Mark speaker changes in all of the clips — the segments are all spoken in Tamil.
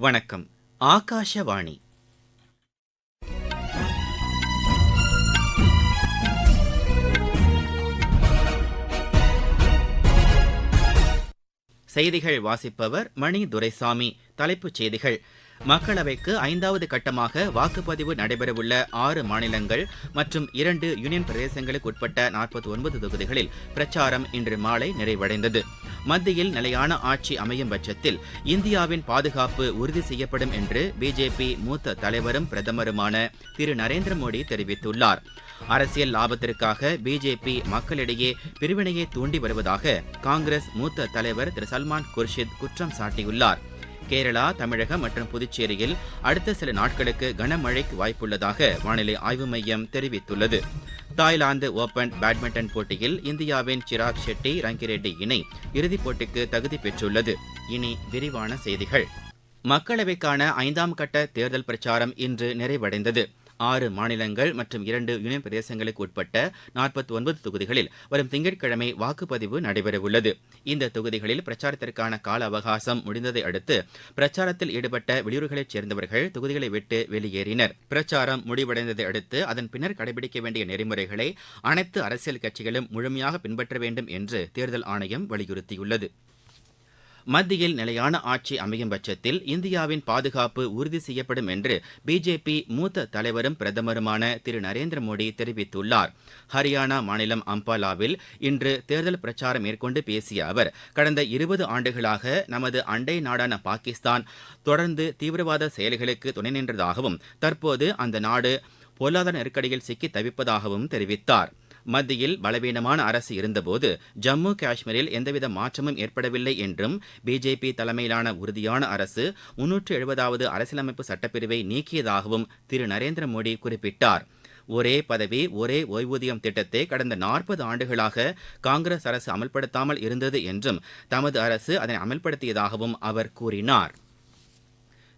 Speaker 1: வணக்கம். ஆகாஷவாணி. செய்திகள் வாசிப்பவர் மணி துரைசாமி. தலைப்புச் செய்திகள்: மக்களவைக்கு 5வது கட்டமாக வாக்குப்பதிவு நடைபெறவுள்ள 6 மாநிலங்கள் மற்றும் 2 யூனியன் பிரதேசங்களுக்கு உட்பட்ட 49 தொகுதிகளில் பிரச்சாரம் இன்று மாலை நிறைவடைந்தது. மத்தியில் நிலையான ஆட்சி அமையும் பட்சத்தில் இந்தியாவின் பாதுகாப்பு உறுதி செய்யப்படும் என்று பிஜேபி மூத்த தலைவரும் பிரதமருமான திரு நரேந்திர மோடி தெரிவித்துள்ளார். அரசியல் லாபத்திற்காக பிஜேபி மக்களிடையே பிரிவினையை தூண்டி வருவதாக காங்கிரஸ் மூத்த தலைவர் திரு சல்மான் குர்ஷித் குற்றம் சாட்டியுள்ளார். கேரளா, தமிழகம் மற்றும் புதுச்சேரியில் அடுத்த சில நாட்களுக்கு கனமழைக்கு வாய்ப்புள்ளதாக வானிலை ஆய்வு மையம் தெரிவித்துள்ளது. தாய்லாந்து ஓபன் பேட்மிண்டன் போட்டியில் இந்தியாவின் சிராக் ஷெட்டி ரங்கிரெட்டி இணை இறுதிப் போட்டிக்கு தகுதி பெற்றுள்ளது. இனி விரிவான செய்திகள். மக்களவைக்கான 5ஆம் கட்ட தேர்தல் பிரச்சாரம் இன்று நிறைவடைந்தது. 6 மாநிலங்கள் மற்றும் 2 யூனியன் பிரதேசங்களுக்கு உட்பட்ட 49 தொகுதிகளில் வரும் திங்கட்கிழமை வாக்குப்பதிவு நடைபெறவுள்ளது. இந்த தொகுதிகளில் பிரச்சாரத்திற்கான கால அவகாசம் முடிந்ததை அடுத்து பிரச்சாரத்தில் ஈடுபட்ட வெளியூர்களைச் சேர்ந்தவர்கள் தொகுதிகளை விட்டு வெளியேறினர். பிரச்சாரம் முடிவடைந்ததை அடுத்து அதன் பின்னர் கடைபிடிக்க வேண்டிய நெறிமுறைகளை அனைத்து அரசியல் கட்சிகளும் முழுமையாக பின்பற்ற வேண்டும் என்று தேர்தல் ஆணையம் வலியுறுத்தியுள்ளது. மத்தியில் நிலையான ஆட்சி அமையும் பட்சத்தில் இந்தியாவின் பாதுகாப்பு உறுதி செய்யப்படும் என்று பிஜேபி மூத்த தலைவரும் பிரதமருமான திரு நரேந்திர மோடி தெரிவித்துள்ளார். ஹரியானா மாநிலம் அம்பாலாவில் இன்று தேர்தல் பிரச்சாரம் மேற்கொண்டு பேசிய அவர், கடந்த 20 ஆண்டுகளாக நமது அண்டை நாடான பாகிஸ்தான் தொடர்ந்து தீவிரவாத செயல்களுக்கு துணை நின்றதாகவும் தற்போது அந்த நாடு பொருளாதார நெருக்கடியில் சிக்கி தவிப்பதாகவும் தெரிவித்தார். மத்தியில் பலவீனமான அரசு இருந்தபோது ஜம்மு காஷ்மீரில் எந்தவித மாற்றமும் ஏற்படவில்லை என்றும் பிஜேபி தலைமையிலான உறுதியான அரசு 370வது அரசியலமைப்பு சட்டப்பிரிவை நீக்கியதாகவும் திரு நரேந்திர மோடி குறிப்பிட்டார். ஒரே பதவி ஒரே ஓய்வூதியம் திட்டத்தை கடந்த 40 ஆண்டுகளாக காங்கிரஸ் அரசு அமல்படுத்தாமல் இருந்தது என்றும் தமது அரசு அதனை அமல்படுத்தியதாகவும் அவர் கூறினார்.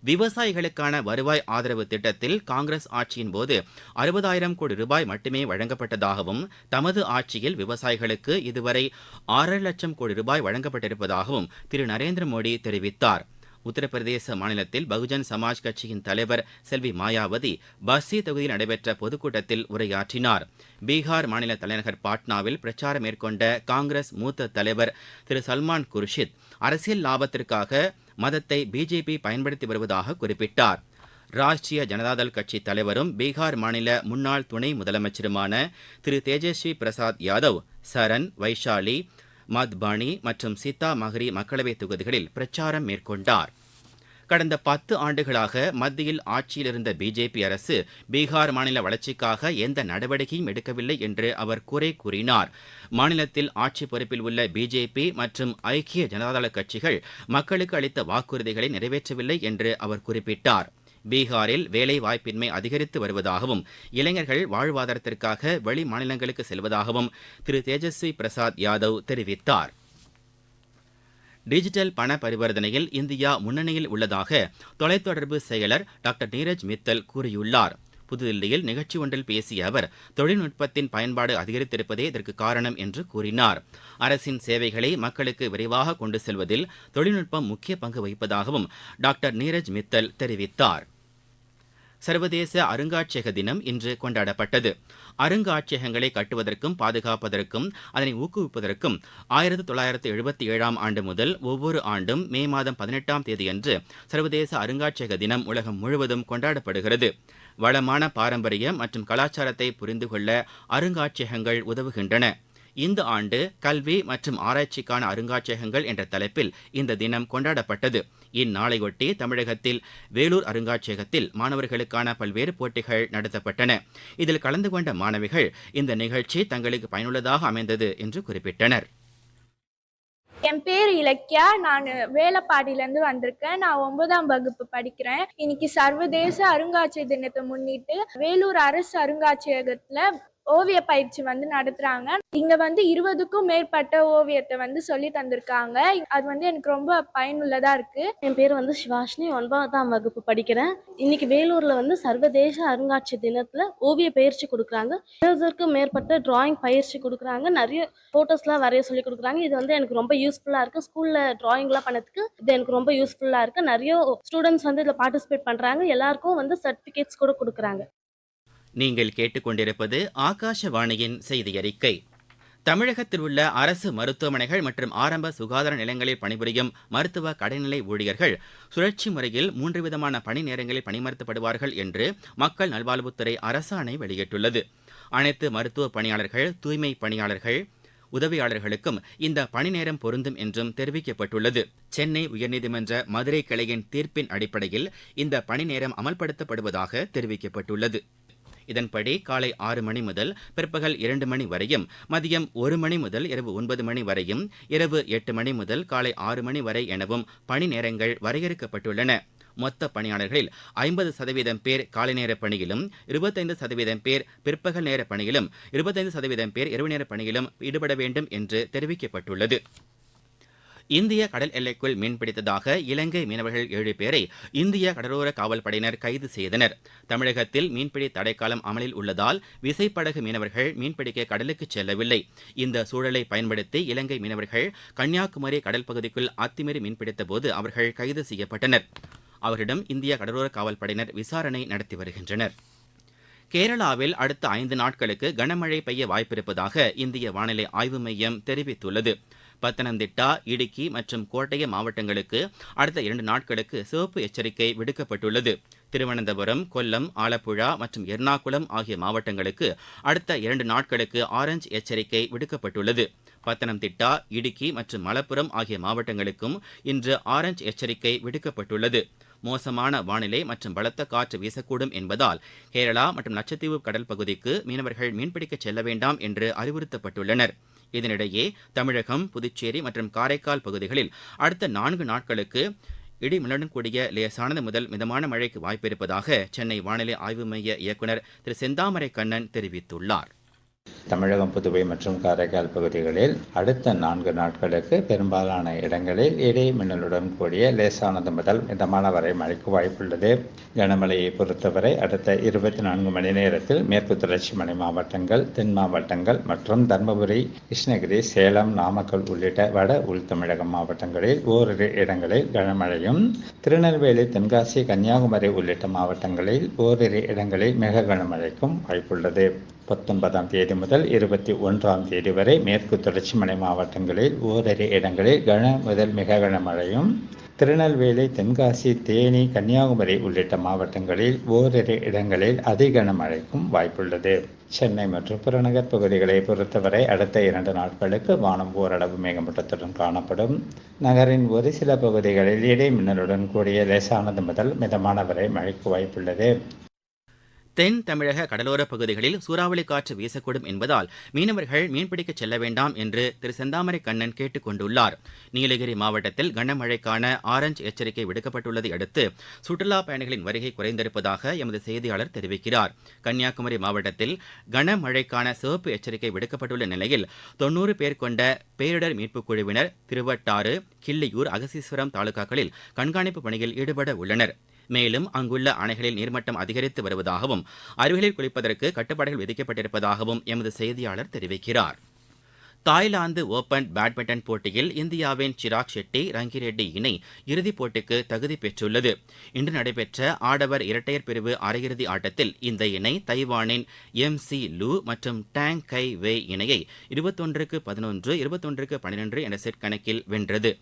Speaker 1: விவசாயிகளுக்கான வருவாய் ஆதரவு திட்டத்தில் காங்கிரஸ் ஆட்சியின் போது 60,000 கோடி ரூபாய் மட்டுமே வழங்கப்பட்டதாகவும் தமது ஆட்சியில் விவசாயிகளுக்கு இதுவரை 6 லட்சம் கோடி ரூபாய் வழங்கப்பட்டிருப்பதாகவும் திரு நரேந்திர மோடி தெரிவித்தார். உத்தரப்பிரதேச மாநிலத்தில் பகுஜன் சமாஜ் கட்சியின் தலைவர் செல்வி மாயாவதி பஸ்தி தொகுதியில் நடைபெற்ற பொதுக்கூட்டத்தில் உரையாற்றினார். பீகார் மாநில தலைநகர் பாட்னாவில் பிரச்சாரம் மேற்கொண்ட காங்கிரஸ் மூத்த தலைவர் திரு சல்மான் குர்ஷித் அரசியல் லாபத்திற்காக மதத்தை பிஜேபி பயன்படுத்தி வருவதாக குறிப்பிட்டார். ராஷ்டிரிய ஜனதாதள் கட்சி தலைவரும் பீகார் மாநில முன்னாள் துணை முதலமைச்சருமான திரு தேஜஸ்வி பிரசாத் யாதவ் சரண், வைஷாலி, மத்பானி மற்றும் சீதா மஹரி மக்களவைத் தொகுதிகளில் பிரச்சாரம் மேற்கொண்டார். கடந்த 10 ஆண்டுகளாக மத்தியில் ஆட்சியில் இருந்த பிஜேபி அரசு பீகார் மாநில வளர்ச்சிக்காக எந்த நடவடிக்கையும் எடுக்கவில்லை என்று அவர் குறை கூறினார். மாநிலத்தில் ஆட்சி பொறுப்பில் உள்ள பிஜேபி மற்றும் ஐக்கிய ஜனதாதள கட்சிகள் மக்களுக்கு அளித்த வாக்குறுதிகளை நிறைவேற்றவில்லை என்று அவர் குறிப்பிட்டார். பீகாரில் வேலை வாய்ப்பின்மை அதிகரித்து வருவதாகவும் இளைஞர்கள் வாழ்வாதாரத்திற்காக வெளி மாநிலங்களுக்கு செல்வதாகவும் திரு தேஜஸ்வி பிரசாத் யாதவ் தெரிவித்தார். டிஜிட்டல் பண பரிவர்த்தனையில் இந்தியா முன்னணியில் உள்ளதாக தொலைத்தொடர்பு செயலர் டாக்டர் நீரஜ் மித்தல் கூறியுள்ளார். புதுதில்லியில் நிகழ்ச்சி ஒன்றில் பேசிய அவர், தொழில்நுட்பத்தின் பயன்பாடு அதிகரித்திருப்பதே இதற்கு காரணம் என்று கூறினார். அரசின் சேவைகளை மக்களுக்கு விரைவாக கொண்டு செல்வதில் தொழில்நுட்பம் முக்கிய பங்கு வகிப்பதாகவும் டாக்டர் நீரஜ் மித்தல் தெரிவித்தார். சர்வதேச அருங்காட்சியக தினம் இன்று கொண்டாடப்பட்டது. அருங்காட்சியகங்களை கட்டுவதற்கும் பாதுகாப்பதற்கும் அதனை ஊக்குவிப்பதற்கும் 1977ஆம் ஆண்டு முதல் ஒவ்வொரு ஆண்டும் மே மாதம் 18ஆம் தேதியன்று சர்வதேச அருங்காட்சியக தினம் உலகம் முழுவதும் கொண்டாடப்படுகிறது. வளமான பாரம்பரியம் மற்றும் கலாச்சாரத்தை புரிந்து கொள்ள அருங்காட்சியகங்கள் உதவுகின்றன. இந்த ஆண்டு கல்வி மற்றும் ஆராய்ச்சிக்கான அருங்காட்சியகங்கள் என்ற தலைப்பில் இந்த தினம் கொண்டாடப்பட்டது. இந்நாளையொட்டி தமிழகத்தில் வேலூர் அருங்காட்சியகத்தில் மாணவர்களுக்கான பல்வேறு போட்டிகள் நடத்தப்பட்டன. இதில் கலந்து கொண்ட மாணவிகள் இந்த நிகழ்ச்சி தங்களுக்கு பயனுள்ளதாக அமைந்தது என்று குறிப்பிட்டனர்.
Speaker 2: என் பேர் இலக்கியா. நான் வேலப்பாடியிலேருந்து வந்திருக்கேன். நான் 9ஆம் வகுப்பு படிக்கிறேன். இன்னைக்கு சர்வதேச அருங்காட்சியக தினத்தை முன்னிட்டு வேலூர் அரசு அருங்காட்சியகத்தில் ஓவிய பயிற்சி வந்து நடத்துறாங்க. இங்க வந்து 20க்கும் மேற்பட்ட ஓவியத்தை வந்து சொல்லி தந்திருக்காங்க. அது வந்து எனக்கு ரொம்ப பயனுள்ளதா இருக்கு.
Speaker 3: என் பேர் வந்து சிவாஷினி, 9ஆம் வகுப்பு படிக்கிறேன். இன்னைக்கு வேலூர்ல வந்து சர்வதேச அருங்காட்சியக தினத்துல ஓவிய பயிற்சி கொடுக்குறாங்க. 20க்கும் மேற்பட்ட டிராயிங் பயிற்சி கொடுக்குறாங்க. நிறைய போட்டோஸ்லாம் வரைய சொல்லி கொடுக்குறாங்க. இது வந்து எனக்கு ரொம்ப யூஸ்ஃபுல்லா இருக்கு. ஸ்கூல்ல டிராயிங்லாம் பண்ணதுக்கு இது எனக்கு ரொம்ப யூஸ்ஃபுல்லா இருக்கு. நிறைய ஸ்டூடெண்ட்ஸ் வந்து இதில் பார்ட்டிசிபேட் பண்றாங்க. எல்லாருக்கும் வந்து சர்டிஃபிகேட்ஸ் கூட கொடுக்குறாங்க.
Speaker 1: நீங்கள் கேட்டுக்கொண்டிருப்பது ஆகாஷவாணியின் செய்தி அறிக்கை. தமிழகத்தில் உள்ள அரசு மருத்துவமனைகள் மற்றும் ஆரம்ப சுகாதார நிலையங்களில் பணிபுரியும் மருத்துவ கடைநிலை ஊழியர்கள் சுழற்சி முறையில் 3 விதமான பணி நேரங்களில் பணியமர்த்தப்படுவார்கள் என்று மக்கள் நல்வாழ்வுத்துறை அரசாணை வெளியிட்டுள்ளது. அனைத்து மருத்துவ பணியாளர்கள், தூய்மை பணியாளர்கள், உதவியாளர்களுக்கும் இந்த பணி நேரம் பொருந்தும் என்றும் தெரிவிக்கப்பட்டுள்ளது. சென்னை உயர்நீதிமன்ற மதுரை கிளையின் தீர்ப்பின் அடிப்படையில் இந்த பணி நேரம் அமல்படுத்தப்படுவதாக தெரிவிக்கப்பட்டுள்ளது. இதன்படி காலை 6 மணி முதல் பிற்பகல் 2 மணி வரையும், மதியம் 1 மணி முதல் இரவு 9 மணி வரையும், இரவு 8 மணி முதல் காலை 6 மணி வரை எனவும் பணி நேரங்கள் வரையறுக்கப்பட்டுள்ளன. மொத்த பணியாளர்களில் 50% பேர் காலை நேர பணியிலும், 25% பேர் பிற்பகல் நேர பணியிலும், 25% பேர் இரவு நேர பணியிலும் ஈடுபட வேண்டும் என்று தெரிவிக்கப்பட்டுள்ளது. இந்திய கடல் எல்லைக்குள் மீன்பிடித்ததாக இலங்கை மீனவர்கள் 7 பேரை இந்திய கடலோர காவல்படையினர் கைது செய்தனர். தமிழகத்தில் மீன்பிடி தடைக்காலம் அமலில் உள்ளதால் விசைப்படகு மீனவர்கள் மீன்பிடிக்க கடலுக்கு செல்லவில்லை. இந்த சூழலை பயன்படுத்தி இலங்கை மீனவர்கள் கன்னியாகுமரி கடல் பகுதிக்குள் அத்துமீறி மீன்பிடித்த போது அவர்கள் கைது செய்யப்பட்டனர். அவர்களிடம் இந்திய கடலோர காவல்படையினர் விசாரணை நடத்தி வருகின்றனர். கேரளாவில் அடுத்த 5 நாட்களுக்கு கனமழை பெய்ய வாய்ப்பிருப்பதாக இந்திய வானிலை ஆய்வு மையம் தெரிவித்துள்ளது. பத்தனம்திட்டா, இடுக்கி மற்றும் கோட்டயம் மாவட்டங்களுக்கு அடுத்த 2 நாட்களுக்கு சிவப்பு எச்சரிக்கை விடுக்கப்பட்டுள்ளது. திருவனந்தபுரம், கொல்லம், ஆலப்புழா மற்றும் எர்ணாகுளம் ஆகிய மாவட்டங்களுக்கு அடுத்த 2 நாட்களுக்கு ஆரஞ்சு எச்சரிக்கை விடுக்கப்பட்டுள்ளது. பத்தனம்திட்டா, இடுக்கி மற்றும் மலப்புரம் ஆகிய மாவட்டங்களுக்கும் இன்று ஆரஞ்சு எச்சரிக்கை விடுக்கப்பட்டுள்ளது. மோசமான வானிலை மற்றும் பலத்த காற்று வீசக்கூடும் என்பதால் கேரளா மற்றும் லட்சத்தீவு கடல் பகுதிக்கு மீனவர்கள் மீன்பிடிக்க செல்ல வேண்டாம் என்று அறிவுறுத்தப்பட்டுள்ளனர். இதனிடையே தமிழகம், புதுச்சேரி மற்றும் காரைக்கால் பகுதிகளில் அடுத்த 4 நாட்களுக்கு இடி மின்னலுடன் கூடிய லேசானது முதல் மிதமான மழைக்கு வாய்ப்பிருப்பதாக சென்னை வானிலை ஆய்வு மைய இயக்குநர் திரு செந்தாமரை கண்ணன் தெரிவித்துள்ளார்.
Speaker 4: தமிழகம், புதுவை மற்றும் காரைக்கால் பகுதிகளில் அடுத்த 4 நாட்களுக்கு பெரும்பாலான இடங்களில் இடி மின்னலுடன் கூடிய லேசானது முதல் மிதமான வரை மழைக்கு வாய்ப்புள்ளது. கனமழையை பொறுத்தவரை அடுத்த 24 மணி நேரத்தில் மேற்கு தொடர்ச்சி மலை மாவட்டங்கள், தென் மாவட்டங்கள் மற்றும் தர்மபுரி, கிருஷ்ணகிரி, சேலம், நாமக்கல் உள்ளிட்ட வட உள் தமிழக மாவட்டங்களில் ஓரிரு இடங்களில் கனமழையும், திருநெல்வேலி, தென்காசி, கன்னியாகுமரி உள்ளிட்ட மாவட்டங்களில் ஓரிரு இடங்களில் மிக கனமழைக்கும் வாய்ப்புள்ளது. 19ஆம் தேதி முதல் 21ஆம் தேதி வரை மேற்கு தொடர்ச்சி மலை மாவட்டங்களில் ஓரிரு இடங்களில் கன முதல் மிக கனமழையும், திருநெல்வேலி, தென்காசி, தேனி, கன்னியாகுமரி உள்ளிட்ட மாவட்டங்களில் ஓரிரு இடங்களில் அதிகன மழைக்கும் வாய்ப்புள்ளது. சென்னை மற்றும் புறநகர் பகுதிகளை பொறுத்தவரை அடுத்த 2 நாட்களுக்கு வானம் ஓரளவு மேகமூட்டத்துடன் காணப்படும். நகரின் ஒரு சில பகுதிகளில் இடி மின்னலுடன் கூடிய லேசானது முதல் மிதமான வரை மழைக்கு வாய்ப்புள்ளது.
Speaker 1: தென் தமிழக கடலோர பகுதிகளில் சூறாவளி காற்று வீசக்கூடும் என்பதால் மீனவர்கள் மீன்பிடிக்க செல்ல வேண்டாம் என்று திரு செந்தாமரை கண்ணன் கேட்டுக் கொண்டுள்ளார். நீலகிரி மாவட்டத்தில் கனமழைக்கான ஆரஞ்சு எச்சரிக்கை விடுக்கப்பட்டுள்ளதை அடுத்து சுற்றுலா பயணிகளின் வருகை குறைந்திருப்பதாக எமது செய்தியாளர் தெரிவிக்கிறார். கன்னியாகுமரி மாவட்டத்தில் கனமழைக்கான சிவப்பு எச்சரிக்கை விடுக்கப்பட்டுள்ள நிலையில் 90 பேர் கொண்ட பேரிடர் மீட்புக் குழுவினர் திருவட்டாறு, கிள்ளியூர், அகசீஸ்வரம் தாலுகாக்களில் கண்காணிப்பு பணியில் ஈடுபட உள்ளனர். மேலும் அங்குள்ள அணைகளில் நீர்மட்டம் அதிகரித்து வருவதாகவும் அருவிகளில் குளிப்பதற்கு கட்டுப்பாடுகள் விதிக்கப்பட்டிருப்பதாகவும் எமது செய்தியாளர் தெரிவிக்கிறார். தாய்லாந்து ஓபன் பேட்மிண்டன் போட்டியில் இந்தியாவின் சிராக் ஷெட்டி, ரங்கிரெட்டி இணை இறுதிப் போட்டிக்கு தகுதி பெற்றுள்ளது. இன்று நடைபெற்ற ஆடவர் இரட்டையர் பிரிவு அரையிறுதி ஆட்டத்தில் இந்த இணை தைவானின் MC லூ மற்றும் டாங் கை வெய் இணையை 21-11, 21-12 என்ற செட் கணக்கில் வென்றது.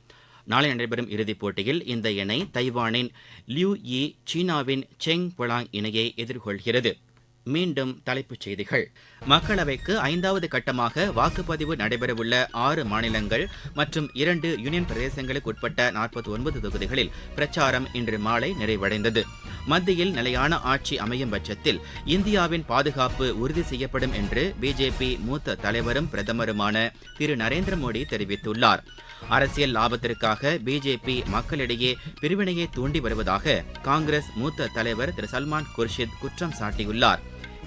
Speaker 1: நாளை நடைபெறும் இறுதிப் போட்டியில் இந்த இணை தைவானின் லியூ யி, சீனாவின் செங் பொலாங் இணையை எதிர்கொள்கிறது. மீண்டும் தலைப்புச் செய்திகள். மக்களவைக்கு 5வது கட்டமாக வாக்குப்பதிவு நடைபெறவுள்ள 6 மாநிலங்கள் மற்றும் 2 யூனியன் பிரதேசங்களுக்கு உட்பட்ட 49 தொகுதிகளில் பிரச்சாரம் இன்று மாலை நிறைவடைந்தது. மத்தியில் நிலையான ஆட்சி அமையும் பட்சத்தில் இந்தியாவின் பாதுகாப்பு உறுதி செய்யப்படும் என்று பிஜேபி மூத்த தலைவரும் பிரதமருமான திரு நரேந்திர மோடி தெரிவித்துள்ளார். அரசியல் லாபத்திற்காக பிஜேபி மக்களிடையே பிரிவினையை தூண்டி வருவதாக காங்கிரஸ் மூத்த தலைவர் திரு சல்மான் குர்ஷித் குற்றம் சாட்டியுள்ளார்.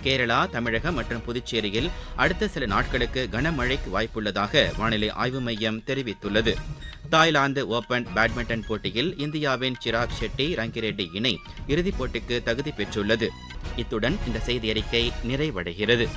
Speaker 1: கேரளா, தமிழகம் மற்றும் புதுச்சேரியில் அடுத்த சில நாட்களுக்கு கனமழைக்கு வாய்ப்புள்ளதாக வானிலை ஆய்வு மையம் தெரிவித்துள்ளது. தாய்லாந்து ஓபன் பேட்மிண்டன் போட்டியில் இந்தியாவின் சிராக் ஷெட்டி, ரங்கிரெட்டி இணை இறுதிப் போட்டிக்கு தகுதி பெற்றுள்ளது. இத்துடன் இந்த செய்தி அறிக்கை நிறைவடைகிறது.